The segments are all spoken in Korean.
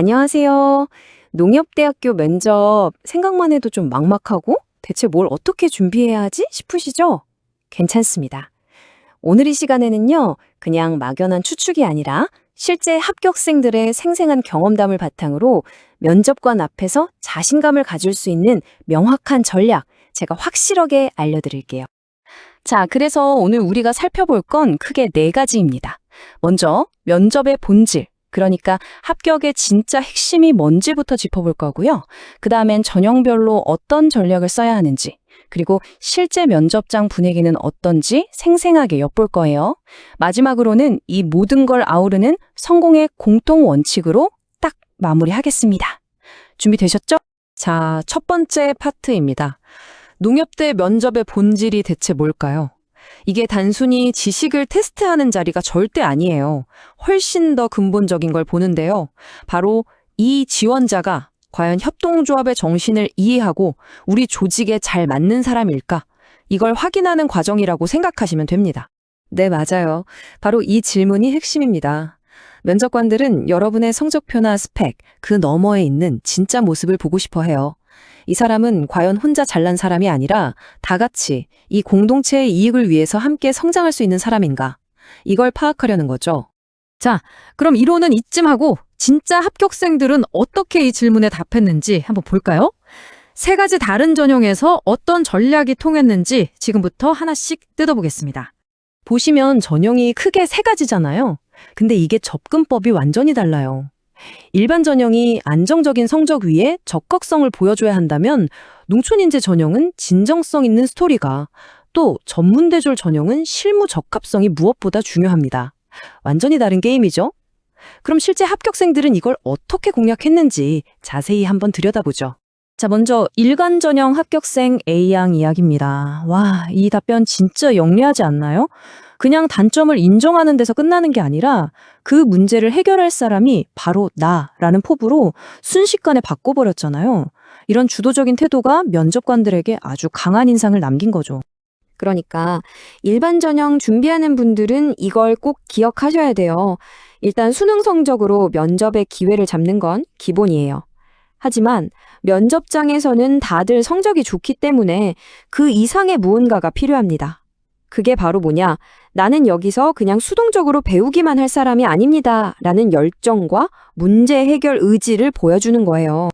안녕하세요. 농협대학교 면접 생각만 해도 좀 막막하고 대체 뭘 어떻게 준비해야 하지 싶으시죠? 괜찮습니다. 오늘 이 시간에는요, 그냥 막연한 추측이 아니라 실제 합격생들의 생생한 경험담을 바탕으로 면접관 앞에서 자신감을 가질 수 있는 명확한 전략, 제가 확실하게 알려드릴게요. 자, 그래서 오늘 우리가 살펴볼 건 크게 네 가지입니다. 먼저, 면접의 본질. 그러니까 합격의 진짜 핵심이 뭔지부터 짚어볼 거고요. 그 다음엔 전형별로 어떤 전략을 써야 하는지, 그리고 실제 면접장 분위기는 어떤지 생생하게 엿볼 거예요. 마지막으로는 이 모든 걸 아우르는 성공의 공통 원칙으로 딱 마무리하겠습니다. 준비되셨죠? 자, 첫 번째 파트입니다. 농협대 면접의 본질이 대체 뭘까요? 이게 단순히 지식을 테스트하는 자리가 절대 아니에요. 훨씬 더 근본적인 걸 보는데요. 바로 이 지원자가 과연 협동조합의 정신을 이해하고 우리 조직에 잘 맞는 사람일까? 이걸 확인하는 과정이라고 생각하시면 됩니다. 네, 맞아요. 바로 이 질문이 핵심입니다. 면접관들은 여러분의 성적표나 스펙, 그 너머에 있는 진짜 모습을 보고 싶어 해요. 이 사람은 과연 혼자 잘난 사람이 아니라 다 같이 이 공동체의 이익을 위해서 함께 성장할 수 있는 사람인가? 이걸 파악하려는 거죠. 자, 그럼 이론은 이쯤 하고 진짜 합격생들은 어떻게 이 질문에 답했는지 한번 볼까요? 세 가지 다른 전형에서 어떤 전략이 통했는지 지금부터 하나씩 뜯어보겠습니다. 보시면 전형이 크게 세 가지잖아요. 근데 이게 접근법이 완전히 달라요. 일반 전형이 안정적인 성적 위에 적극성을 보여줘야 한다면 농촌인재 전형은 진정성 있는 스토리가, 또 전문대졸 전형은 실무 적합성이 무엇보다 중요합니다. 완전히 다른 게임이죠? 그럼 실제 합격생들은 이걸 어떻게 공략했는지 자세히 한번 들여다보죠. 자, 먼저 일간 전형 합격생 A양 이야기입니다. 와, 이 답변 진짜 영리하지 않나요? 그냥 단점을 인정하는 데서 끝나는 게 아니라 그 문제를 해결할 사람이 바로 나라는 포부로 순식간에 바꿔버렸잖아요. 이런 주도적인 태도가 면접관들에게 아주 강한 인상을 남긴 거죠. 그러니까 일반 전형 준비하는 분들은 이걸 꼭 기억하셔야 돼요. 일단 수능 성적으로 면접의 기회를 잡는 건 기본이에요. 하지만 면접장에서는 다들 성적이 좋기 때문에 그 이상의 무언가가 필요합니다. 그게 바로 뭐냐? 나는 여기서 그냥 수동적으로 배우기만 할 사람이 아닙니다. 라는 열정과 문제 해결 의지를 보여주는 거예요.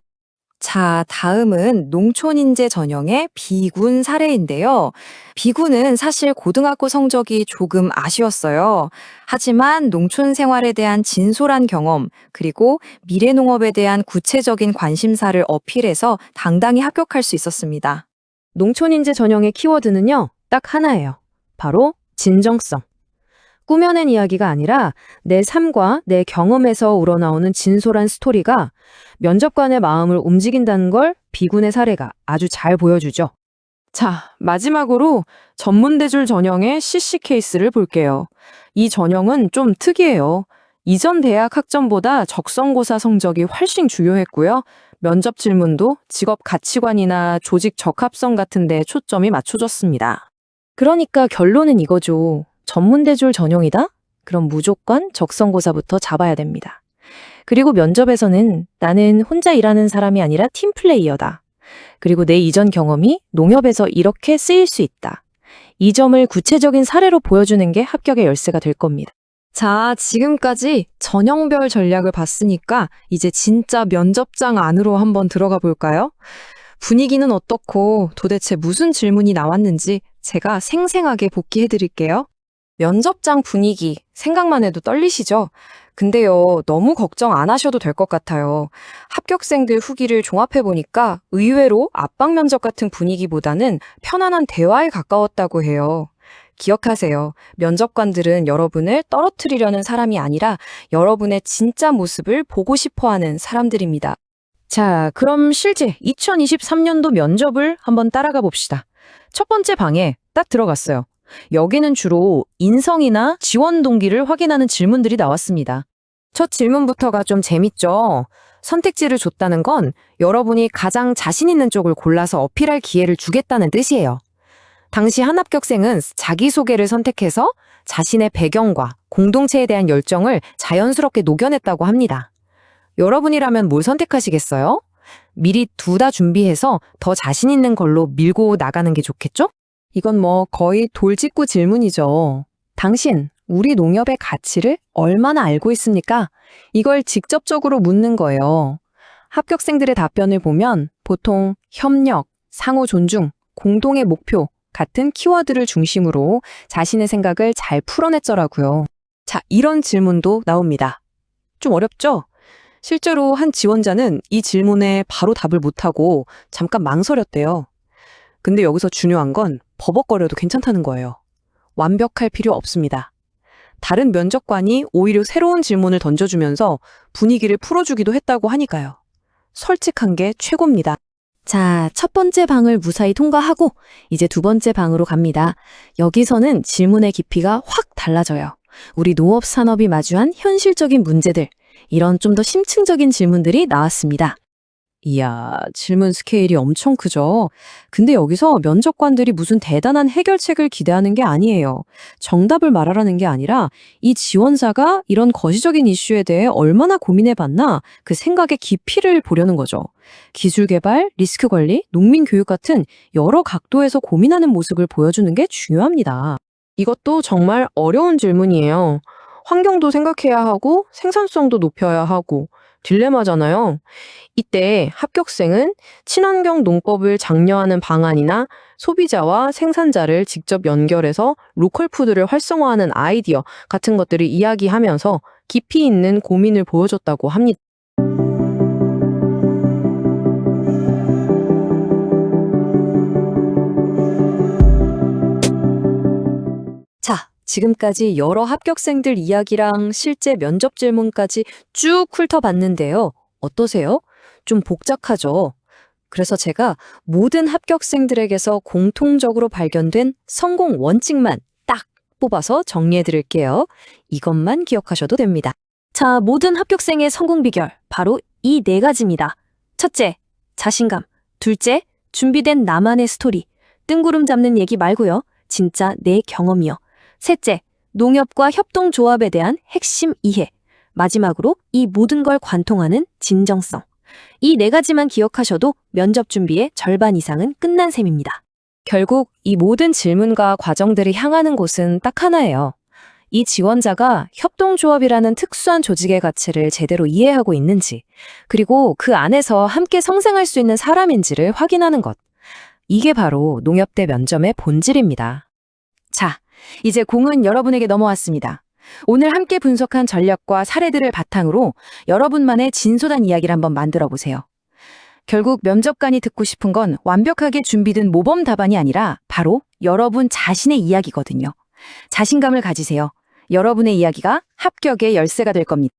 자, 다음은 농촌인재 전형의 B군 사례인데요. B군은 사실 고등학교 성적이 조금 아쉬웠어요. 하지만 농촌 생활에 대한 진솔한 경험, 그리고 미래농업에 대한 구체적인 관심사를 어필해서 당당히 합격할 수 있었습니다. 농촌인재 전형의 키워드는요, 딱 하나예요. 바로 진정성. 꾸며낸 이야기가 아니라 내 삶과 내 경험에서 우러나오는 진솔한 스토리가 면접관의 마음을 움직인다는 걸 B군의 사례가 아주 잘 보여주죠. 자, 마지막으로 전문대졸 전형의 CC 케이스를 볼게요. 이 전형은 좀 특이해요. 이전 대학 학점보다 적성고사 성적이 훨씬 중요했고요. 면접 질문도 직업 가치관이나 조직 적합성 같은 데 초점이 맞춰졌습니다. 그러니까 결론은 이거죠. 전문대졸 전형이다? 그럼 무조건 적성고사부터 잡아야 됩니다. 그리고 면접에서는 나는 혼자 일하는 사람이 아니라 팀플레이어다. 그리고 내 이전 경험이 농협에서 이렇게 쓰일 수 있다. 이 점을 구체적인 사례로 보여주는 게 합격의 열쇠가 될 겁니다. 자, 지금까지 전형별 전략을 봤으니까 이제 진짜 면접장 안으로 한번 들어가 볼까요? 분위기는 어떻고 도대체 무슨 질문이 나왔는지 제가 생생하게 복기해 드릴게요. 면접장 분위기, 생각만 해도 떨리시죠? 근데요, 너무 걱정 안 하셔도 될 것 같아요. 합격생들 후기를 종합해보니까 의외로 압박 면접 같은 분위기보다는 편안한 대화에 가까웠다고 해요. 기억하세요. 면접관들은 여러분을 떨어뜨리려는 사람이 아니라 여러분의 진짜 모습을 보고 싶어 하는 사람들입니다. 자, 그럼 실제 2023년도 면접을 한번 따라가 봅시다. 첫 번째 방에 딱 들어갔어요. 여기는 주로 인성이나 지원 동기를 확인하는 질문들이 나왔습니다. 첫 질문부터가 좀 재밌죠? 선택지를 줬다는 건 여러분이 가장 자신 있는 쪽을 골라서 어필할 기회를 주겠다는 뜻이에요. 당시 한 합격생은 자기소개를 선택해서 자신의 배경과 공동체에 대한 열정을 자연스럽게 녹여냈다고 합니다. 여러분이라면 뭘 선택하시겠어요? 미리 둘 다 준비해서 더 자신 있는 걸로 밀고 나가는 게 좋겠죠? 이건 뭐 거의 돌직구 질문이죠. 당신, 우리 농협의 가치를 얼마나 알고 있습니까? 이걸 직접적으로 묻는 거예요. 합격생들의 답변을 보면 보통 협력, 상호 존중, 공동의 목표 같은 키워드를 중심으로 자신의 생각을 잘 풀어냈더라고요. 자, 이런 질문도 나옵니다. 좀 어렵죠? 실제로 한 지원자는 이 질문에 바로 답을 못하고 잠깐 망설였대요. 근데 여기서 중요한 건 버벅거려도 괜찮다는 거예요. 완벽할 필요 없습니다. 다른 면접관이 오히려 새로운 질문을 던져주면서 분위기를 풀어주기도 했다고 하니까요. 솔직한 게 최고입니다. 자, 첫 번째 방을 무사히 통과하고 이제 두 번째 방으로 갑니다. 여기서는 질문의 깊이가 확 달라져요. 우리 농업 산업이 마주한 현실적인 문제들, 이런 좀 더 심층적인 질문들이 나왔습니다. 이야, 질문 스케일이 엄청 크죠? 근데 여기서 면접관들이 무슨 대단한 해결책을 기대하는 게 아니에요. 정답을 말하라는 게 아니라 이 지원자가 이런 거시적인 이슈에 대해 얼마나 고민해봤나 그 생각의 깊이를 보려는 거죠. 기술 개발, 리스크 관리, 농민 교육 같은 여러 각도에서 고민하는 모습을 보여주는 게 중요합니다. 이것도 정말 어려운 질문이에요. 환경도 생각해야 하고 생산성도 높여야 하고 딜레마잖아요. 이때 합격생은 친환경 농법을 장려하는 방안이나 소비자와 생산자를 직접 연결해서 로컬 푸드를 활성화하는 아이디어 같은 것들을 이야기하면서 깊이 있는 고민을 보여줬다고 합니다. 자, 지금까지 여러 합격생들 이야기랑 실제 면접 질문까지 쭉 훑어봤는데요. 어떠세요? 좀 복잡하죠? 그래서 제가 모든 합격생들에게서 공통적으로 발견된 성공 원칙만 딱 뽑아서 정리해 드릴게요. 이것만 기억하셔도 됩니다. 자, 모든 합격생의 성공 비결, 바로 이 네 가지입니다. 첫째, 자신감. 둘째, 준비된 나만의 스토리. 뜬구름 잡는 얘기 말고요. 진짜 내 경험이요. 셋째, 농협과 협동조합에 대한 핵심 이해. 마지막으로 이 모든 걸 관통하는 진정성. 이 네 가지만 기억하셔도 면접 준비의 절반 이상은 끝난 셈입니다. 결국 이 모든 질문과 과정들이 향하는 곳은 딱 하나예요. 이 지원자가 협동조합이라는 특수한 조직의 가치를 제대로 이해하고 있는지, 그리고 그 안에서 함께 성장할 수 있는 사람인지를 확인하는 것. 이게 바로 농협대 면접의 본질입니다. 자, 이제 공은 여러분에게 넘어왔습니다. 오늘 함께 분석한 전략과 사례들을 바탕으로 여러분만의 진솔한 이야기를 한번 만들어 보세요. 결국 면접관이 듣고 싶은 건 완벽하게 준비된 모범 답안이 아니라 바로 여러분 자신의 이야기거든요. 자신감을 가지세요. 여러분의 이야기가 합격의 열쇠가 될 겁니다.